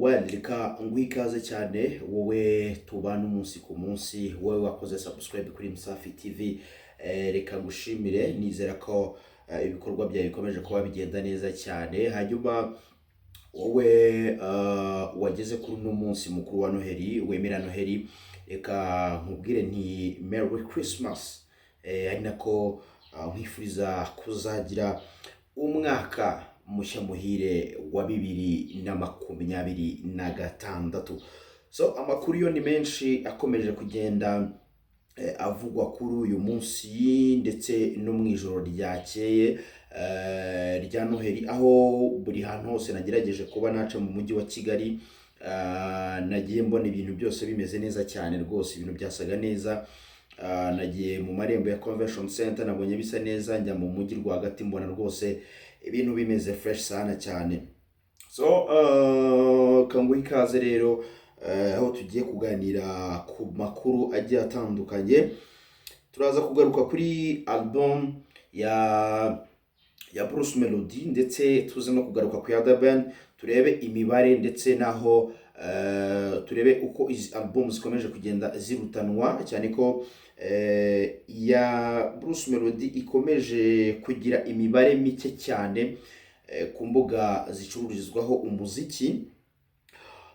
Reka nguhe ikaze cyane wowe tubana umunsi ku munsi, wowe wakoze subscribe kuri Msafi TV. Reka ngushimire, nizera ko ibikorwa byawe bikomeje kuba bigenda neza cyane. Hanyuma wowe wageze kuri uno munsi mukuru wa Noheli, wemera Noheli, reka nkubwire nti Merry Christmas. Ari nako nkwifuriza kuzagira umwaka mushya muhire wa 2026. So amakuru yo ni menshi akomeje kugenda avugwa kuri uyu munsi ndetse no mu ijoro ryakeye rya Noheli, aho buri hantu hose nagerageje kuba naca mu mujyi wa Kigali. Nagiye mbona ibintu byose bimeze neza cyane rwose, ibintu byasaga neza. Nagiye mu marembo ya Convention Center, nabonye bisa neza. Njya mu mujyi rwagati, mbona rwose ibintu bimeze fresh sana cyane. So kanguha ikaze rero, aho tugiye kuganira ku makuru agiye atandukanye. Turaza kugaruka kuri album ya Bruce Melody, ndetse tuze no kugaruka ku The Ben, turebe imibare ndetse naho turebe uko izi album zikomeje kugenda zirutanwa, cyane ko ya Bruce Melody ikomeje kugira imibare mike cyane ku mbuga zicururizwaho umuziki.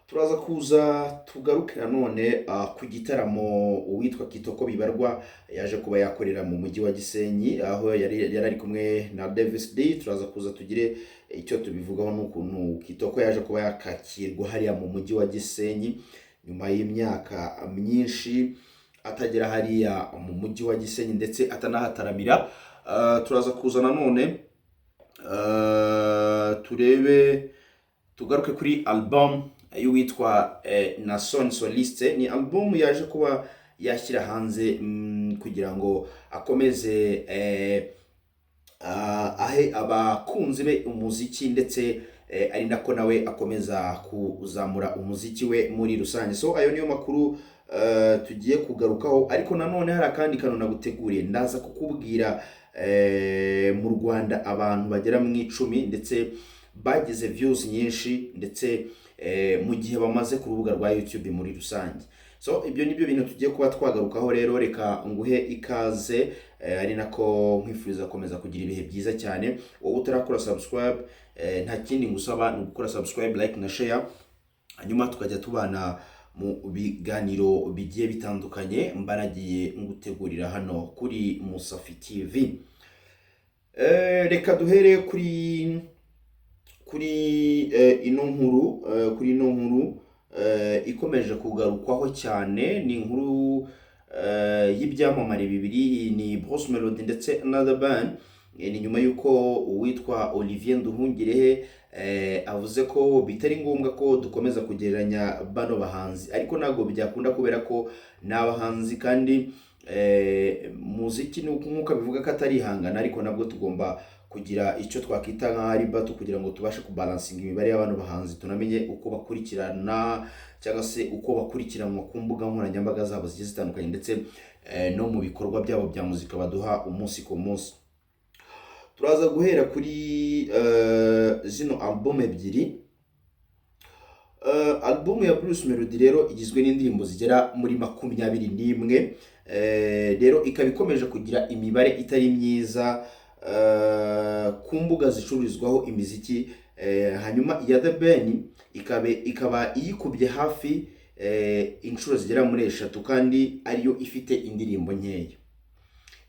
Turaza kuza tugaruke nanone ku gitaramo uwitwa Kitoko Bibarwa yaje kuba yakorera mu mujyi wa Gisenyi, aho yari ari kumwe na Davis D. Turaza kuza tugire icyo tubivugaho n'ukuntu Kitoko yaje kuba yakakirwa hariya mu mujyi wa Gisenyi nyuma y'imyaka myinshi atagera hariya mu mujyi wa Gisenyi ndetse atanahataramira. Turaza kuza nanone tugaruke kuri album y'uwitwa Nason Soliste. Ni album yaje kuba yashyira hanze kugira ngo akomeze ahe abakunzi be umuziki, ndetse ari nako nawe akomeza kuzamura umuziki we muri rusange. So ayo niyo makuru tugiye kugarukaho, ariko nanone hari akandi kantu naguteguriye. Ndaza kukubwira mu Rwanda abantu bagera mu 10 ndetse bagize views nyinshi, ndetse mu gihe bamaze ku rubuga rwa YouTube muri rusange. So ibyo nibyo bintu tugiye kuba twagarukaho rero. Reka nguhe ikaze, ari nako nkwifuriza komeza kugira ibihe byiza cyane. Wowe utarakora subscribe, nta kindi ngusaba ni gukora subscribe, like na share, hanyuma tukajya tubana mu biganiro bigiye bitandukanye mbaragiye ngutegurira hano kuri Msafi TV. Reka duhere kuri ino nkuru ikomeje kugarukwaho cyane. Ni inkuru y'ibyamamare bibiri, ni Bruce Melody ndetse na The Ben. Ni nyuma yuko uwitwa Olivier Nduhungirehe avuze ko bitari ngombwa ko dukomeza kugereranya bano bahanzi, ariko ntabwo byakunda kubera ko ni abahanzi kandi muziki nk'uko bivuga ko atari ihangana, ariko nabwo tugomba kugira icyo twakita nka ari bato kugira ngo tubashe kubalansinga imibare y'abantu bahanzi, tunamenye uko bakurikirana cyangwa se uko bakurikiranwa ku mbuga nkoranyambaga zabo zigiye zitandukanye, ndetse no mu bikorwa byabo bya muzika baduha umunsi ku munsi. Turaza guhera kuri zino album ebyiri. Album ya Bruce Melody rero igizwe n'indirimbo zigera muri 21. Rero ikaba ikomeje kugira imibare itari myiza ku mbuga zicururizwaho imiziki. Hanyuma iya The Ben ikaba iyikubye hafi inshuro zigera muri 3, kandi ariyo ifite indirimbo nkeya.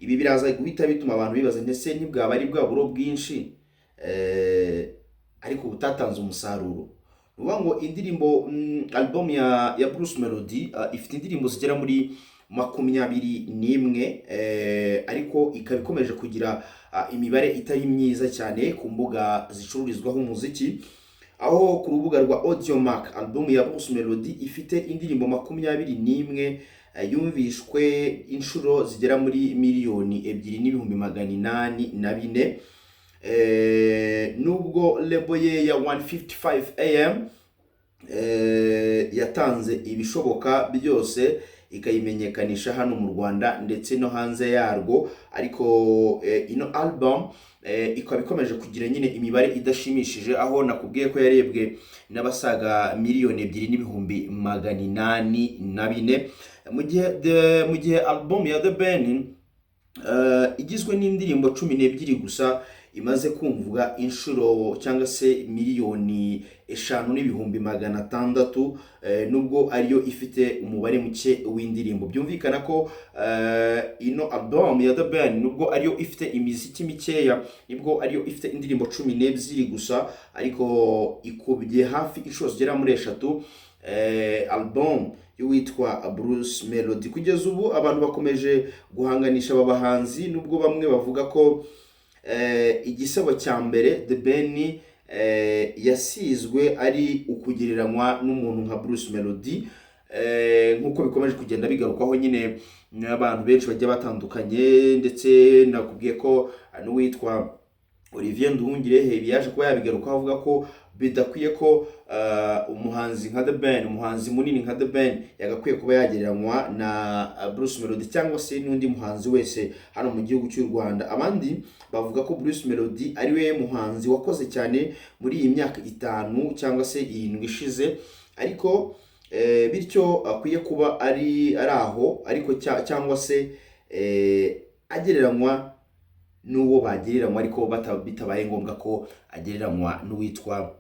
Ibi biraza guhita bituma abantu bibaza ndetse ntibwaba ari bwa buro bwinshi ariko butatanze umusaruro. Nuvuga ngo indirimbo album ya Bruce Melody ifite indirimbo zigera muri 21, ariko ikaba ikomeje kugira imibare itari myiza cyane ku mbuga zicururizwaho umuziki, aho ku rubuga rwa Audiomack album ya Bruce Melody ifite indirimbo 21 yumvishwe inshuro zigera muri 2,884,000. Nubwo label ye ya 155 AM yatanze ibishoboka byose ikayimenyekanisha hano mu Rwanda ndetse no hanze yarwo, ariko ino album ikaba ikomeje kugira nyine imibare idashimishije, aho nakubwiye ko yarebwe n'abasaga miliyoni 2,804, mu gihe album ya The Ben igizwe n'indirimbo 12 gusa imaze kumvwa inshuro cyangwa se miliyoni 5,600, nubwo ariyo ifite umubare muke w'indirimbo. Byumvikana ko ino album ya The Ben nubwo ariyo ifite imiziki mikeya, nibwo ariyo ifite indirimbo 12 gusa, ariko ikubye hafi inshuro zigera muri 3 album y'uwitwa Bruce Melody. Kugeza ubu abantu bakomeje guhanganisha aba bahanzi, nubwo bamwe bavuga ko igisebo cya mbere The Ben yasizwe ari ukugereranywa n'umuntu nka Bruce Melody, nk'uko bikomeje kugenda bigarukwaho nyine n'abantu benshi bagiye batandukanye, ndetse nakubwiye ko n'uwitwa Olivier Nduhungirehe yaje kuba yabigarukaho avuga ko bidakwiye ko umuhanzi nka The Ben, umuhanzi munini nka The Ben yagakwiye kuba yagereranywa na Bruce Melody cyangwa se n'undi muhanzi wese hano mu gihugu cy'u Rwanda. Abandi bavuga ko Bruce Melody ari we muhanzi wakoze cyane muri iyi myaka 5 cyangwa se 7 ishize, ariko bityo akwiye kuba ari aho, ariko cyangwa se agereranywa n'uwo bagereranywa, ariko bitabaye ngombwa ko agereranywa n'uwitwa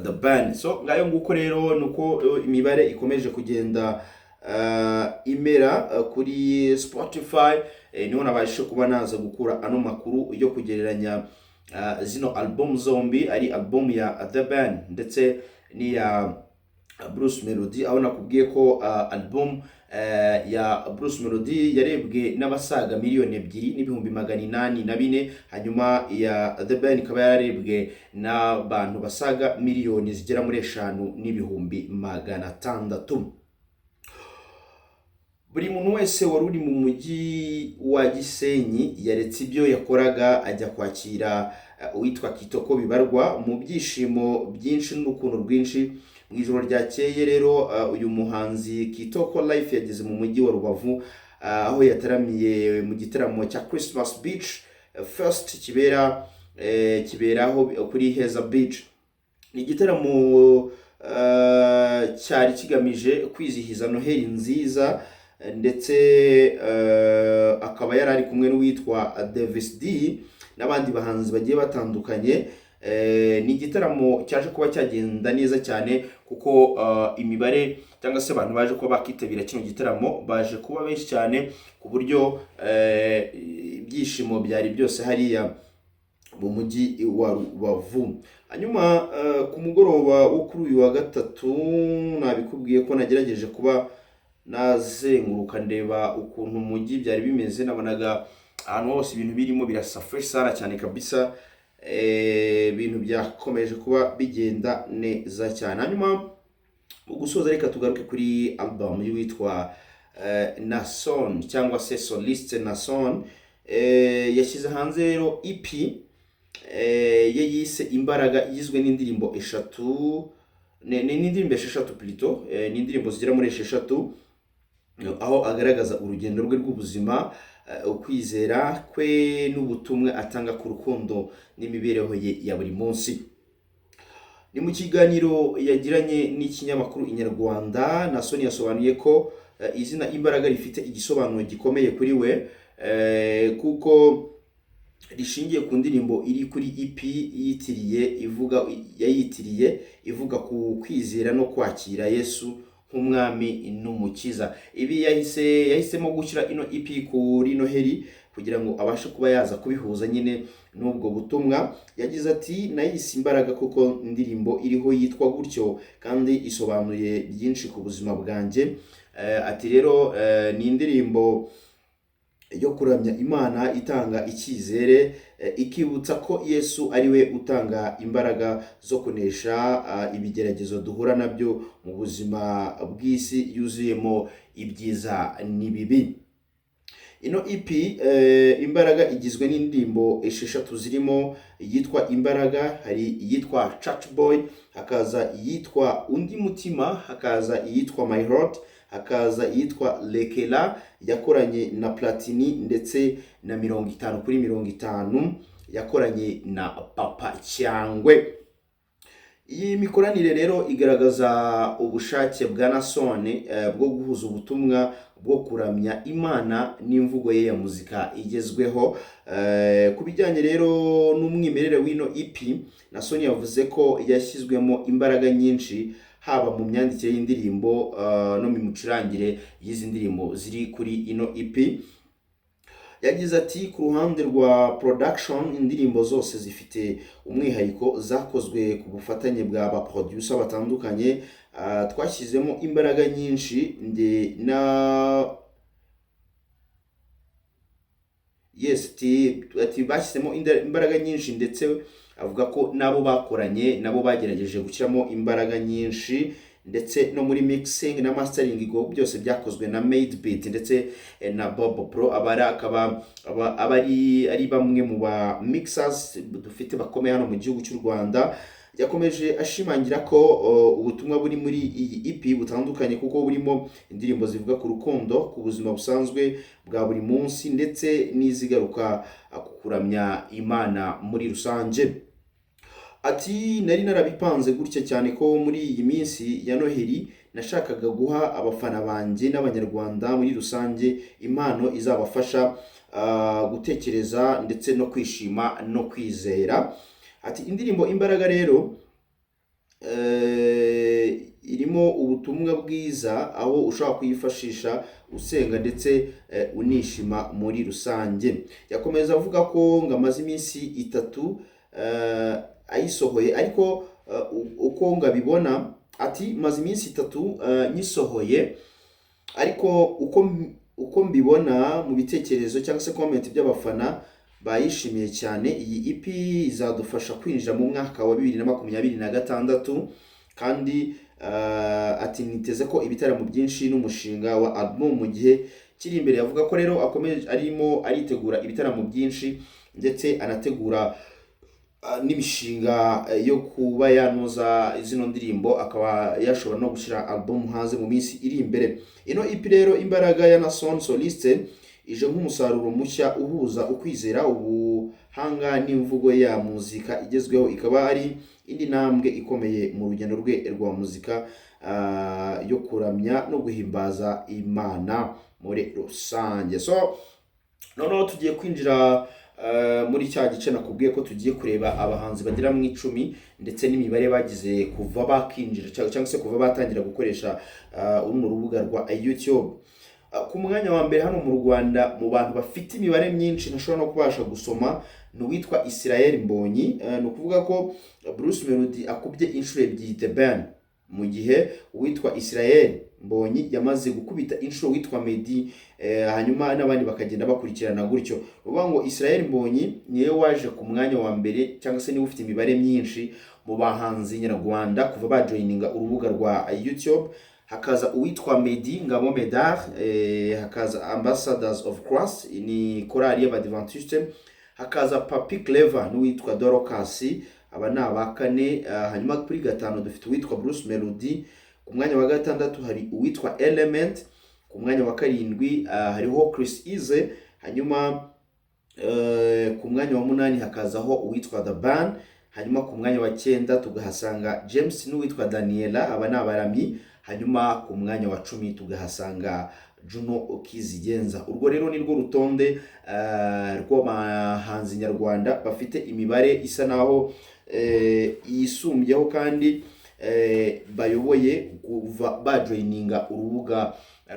The Ben. So ngayo nguko rero nuko imibare ikomeje kugenda imera kuri Spotify. Niho nabashe kuba naza gukura ano makuru yo kugereranya zino album zombi, ari album ya The Ben ndetse n'iya Bruce Melody, aho nakubwiye ko album ya Bruce Melody yarebwe n'abasaga miliyoni 2,804, hanyuma ya The Ben ikaba yarebwe n'abantu basaga miliyoni zigera muri 5,600. Buri muntu wese wari uri mu mujyi wa Gisenyi yaretse ibyo yakoraga ajya kwakira uwitwa Kitoko Bibarwa mu byishimo byinshi n'urukundo rwinshi. Mu ijoro ryakeye rero uyu muhanzi Kitoko Life yageze mu mujyi wa Rubavu, aho yataramiye mu gitaramo cya Christmas Beach Fest kiberaho kuri Heza Beach. Ni igitaramo cyari kigamije kwizihiza Noheli nziza, ndetse akaba yari ari kumwe n'uwitwa Davis D n'abandi bahanzi bagiye batandukanye. Ni igitaramo cyaje kuba cyagenda neza cyane, kuko imibare cyangwa se abantu baje kuba bakitabira kino gitaramo baje kuba benshi cyane, ku buryo ibyishimo byari byose hariya mu mujyi wa Rubavu. Hanyuma ku mugoroba wo kuri uyu wa gatatu nabikubwiye ko nagerageje kuba nazenguruka ndeba ukuntu umujyi byari bimeze. Nabonaga ahantu hose ibintu birimo birasa fresh sana cyane kabisa, ibintu byakomeje kuba bigenda neza cyane. Hanyuma ugusoza reka tugaruke kuri album y'uwitwa Nason cyangwa se soliste Nason. Yashyize hanze rero EP yise Imbaraga, igizwe n'indirimbo 3, n'indirimbo 6 plutôt, n'indirimbo zigera muri 6, aho agaragaza urugendo rwe rw'ubuzima, ukwizera kwe n'ubutumwa atanga ku rukundo n'imibereho ye ya buri munsi. Ni mu kiganiro yagiranye n'ikinyamakuru Inyarwanda, Nason yasobanuye ko izina Imbaraga rifite igisobanuro gikomeye kuri we, kuko rishingiye ku ndirimbo iri kuri EP yayitiriye ivuga ku kwizera no kwakira Yesu nk'umwami n'umukiza. Ibi yahisemo gushyira ino EP kuri Noheli kugira ngo abashe kuba yaza kubihuza nyine n'ubwo butumwa. Yagize ati nayise Imbaraga kuko indirimbo iriho yitwa gutyo kandi isobanuye byinshi ku buzima bwanjye. Ati rero ni indirimbo yo kuramya Imana itanga icyizere, ikibutsa ko Yesu ari we utanga imbaraga zo kunesha ibigeragezo duhura nabyo mu buzima bw'isi yuzuyemo ibyiza n'ibibi. Ino EP Imbaraga igizwe n'indirimbo 6 zirimo iyitwa Imbaraga, hari iyitwa Church Boy, hakaza iyitwa Undi Mutima, hakaza iyitwa My Heart, hakaza iyitwa Lekela yakoranye na Platini ndetse na 50 kuri 50 yakoranye na Papa Cyangwe. Iyi mikoranire rero igaragaza ubushake bwa Naason bwo guhuza ubutumwa bwo kuramya Imana n'imvugo ye ya muzika igezweho. Ku bijyanye rero n'umwimerere w'ino EP, Naason yavuze ko yashyizwemo imbaraga nyinshi haba mu myandikire y'indirimbo no mu micurangire y'izi ndirimbo ziri kuri ino EP. Yagize ati ku ruhande rwa production indirimbo zose zifite umwihariko zakozwe ku bufatanye bwa ba producer batandukanye, twashyizemo imbaraga nyinshi bashyizemo imbaraga nyinshi ndetse avuga ko nabo bakoranye nabo bagerageje gushyiramo imbaraga nyinshi, ndetse no muri mixing na mastering byose byakozwe na Made Beat ndetse na Bob Pro. Akaba ari bamwe mu ba mixers dufite bakomeye hano mu gihugu cy'u Rwanda. Yakomeje ashimangira ko ubutumwa buri muri iyi EP butandukanye kuko burimo indirimbo zivuga ku rukundo, ku buzima busanzwe bwa buri munsi ndetse n'izigaruka ku kuramya Imana muri rusange. Ati nari narabipanze gutya cyane ko muri iyi minsi ya Noheli nashakaga guha abafana banjye n'abanyarwanda muri rusange impano izabafasha gutekereza ndetse no kwishima no kwizera. Ati indirimbo Imbaraga rero irimo ubutumwa bwiza aho ushobora kuyifashisha usenga ndetse unishima muri rusange. Yakomeza avuga ko ngo amaze iminsi 3 ayisohoye, ariko uko ngabibona, ati maze iminsi 3 nyisohoye, ariko uko mbibona mu bitekerezo cyangwa se comment by'abafana bayishimiye cyane. Iyi EP izadufasha kwinjira mu mwaka wa 2026 kandi ati niteze ko ibitaramo byinshi n'umushinga wa album mu gihe kiri imbere. Yavuga ko rero akomeje aritegura ibitaramo byinshi ndetse anategura n'imishinga yo kuba yanoza izino ndirimbo, akaba yashobora no gushyira album hanze mu minsi iri imbere. Ino EP rero Imbaraga ya Naason Soliste ije nk'umusaruro mushya uhuza ukwizera, ubuhanga n'imvugo ya muzika igezweho. Ikaba ari indi ntambwe ikomeye mu rugendo rwe rwa muzika yo kuramya no guhimbaza Imana muri rusange. So noneho tugiye kwinjira muri cya gice nakubwiye ko tugiye kureba abahanzi bagera mu 10 ndetse n'imibare bagize kuva bakinjira cyangwa se kuva batangira gukoresha uruno rubuga rwa YouTube. Ku mwanya wa mbere hano mu Rwanda mu bantu bafite imibare myinshi ntashobora no kubasha gusoma ni uwitwa Israel Mbonyi. Ni ukuvuga ko Bruce Melody akubye inshuro ebyiri The Ben, mu gihe uwitwa Israel Mbonyi yamaze gukubita inshuro witwa Meddy, hanyuma n'abandi bakagenda bakurikirana gutyo. Uvuga ngo Israel Mbonyi niwe waje ku mwanya wa mbere cyangwa se niwe ufite imibare myinshi mu bahanzi nyarwanda kuva bajoininga urubuga rwa YouTube. Hakaza uwitwa Meddy Ngabo Medard, hakaza Ambassadors of Christ ni korali y'Abadventiste, hakaza Papi Clever n'uwitwa Dorcas, aba ni abakane. Hanyuma kuri 5 dufite uwitwa Bruce Melody, ku mwanya wa 6 hari uwitwa Element, ku mwanya wa 7 hariho Chris Ease, hanyuma ku mwanya wa 8 hakazaho uwitwa The Ban, hanyuma ku mwanya wa 9 tugahasanga James n'uwitwa Daniela, aba ni abaramyi, hanyuma ku mwanya wa 10 tugahasanga Juno Kizigenza. Urwo rero ni rwo rutonde rw'abahanzi nyarwanda bafite imibare isa naho yisumbyeho kandi bayoboye kuva bajoininga urubuga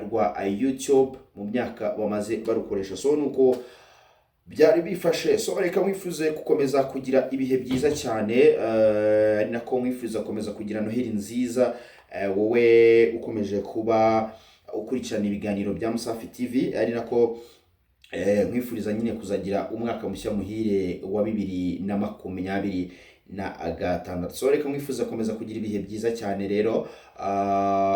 rwa YouTube mu myaka bamaze barukoresha. So nuko byari bifashe. So reka mwifuze gukomeza kugira ibihe byiza cyane, ari nako mwifuza gukomeza kugira Noheli nziza, wowe ukomeje kuba ukurikirana ibiganiro bya Musafi TV, ari nako mwifuriza nyine kuzagira umwaka mushya muhire wa 2026. So reka mwifuza komeza kugira ibihe byiza cyane rero,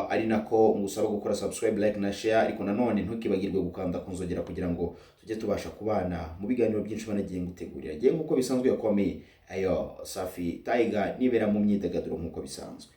ari nako ngusaba gukora subscribe, like na share, ariko nanone ntukibagirwe gukanda kunzogera kugira ngo tujye tubasha kubana mu biganiro byinshi banagiye gutegurira. Ngiye nkuko bisanzwe yakomeye ayo Safi Tiger nibera mu myidagaduro nkuko bisanzwe.